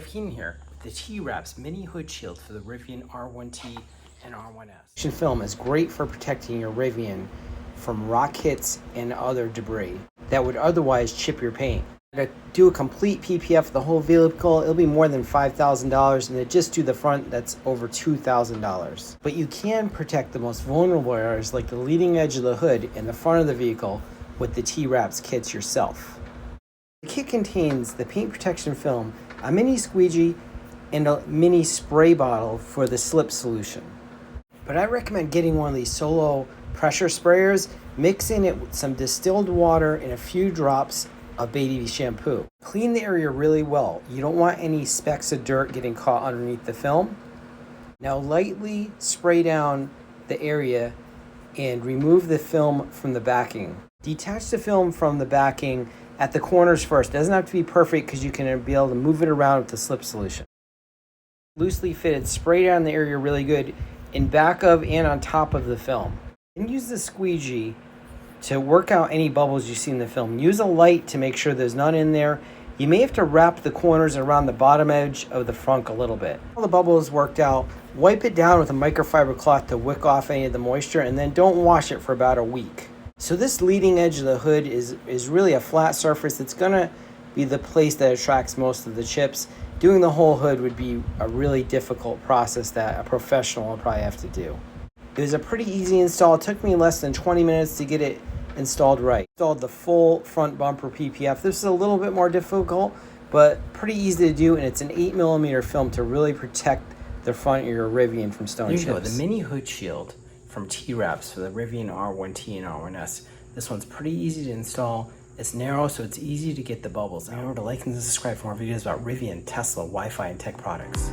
Jeff Keenan here with the T-Wraps mini hood shield for the Rivian R1T and R1S. Film is great for protecting your Rivian from rock hits and other debris that would otherwise chip your paint. To do a complete PPF for the whole vehicle, it'll be more than $5,000, and to just do the front, that's over $2,000. But you can protect the most vulnerable areas like the leading edge of the hood and the front of the vehicle with the T-Wraps kits yourself. The kit contains the paint protection film, a mini squeegee, and a mini spray bottle for the slip solution. But I recommend getting one of these solo pressure sprayers, mixing it with some distilled water and a few drops of baby shampoo. Clean the area really well. You don't want any specks of dirt getting caught underneath the film. Now lightly spray down the area and remove the film from the backing. Detach the film from the backing at the corners first. It doesn't have to be perfect because you can be able to move it around with the slip solution. Loosely fitted, spray down the area really good in back of and on top of the film. And use the squeegee to work out any bubbles you see in the film. Use a light to make sure there's none in there. You may have to wrap the corners around the bottom edge of the frunk a little bit. All the bubbles worked out, wipe it down with a microfiber cloth to wick off any of the moisture, and then don't wash it for about a week. So this leading edge of the hood is really a flat surface. It's gonna be the place that attracts most of the chips. Doing the whole hood would be a really difficult process that a professional will probably have to do. It was a pretty easy install. It took me less than 20 minutes to get it installed right. Installed the full front bumper PPF. This is a little bit more difficult, but pretty easy to do, and it's an 8mm film to really protect the front of your Rivian from stone chips. There you go, the mini hood shield from T-Wraps for the Rivian R1T and R1S. This one's pretty easy to install. It's narrow, so it's easy to get the bubbles out. Remember to like and subscribe for more videos about Rivian, Tesla, Wi-Fi, and tech products.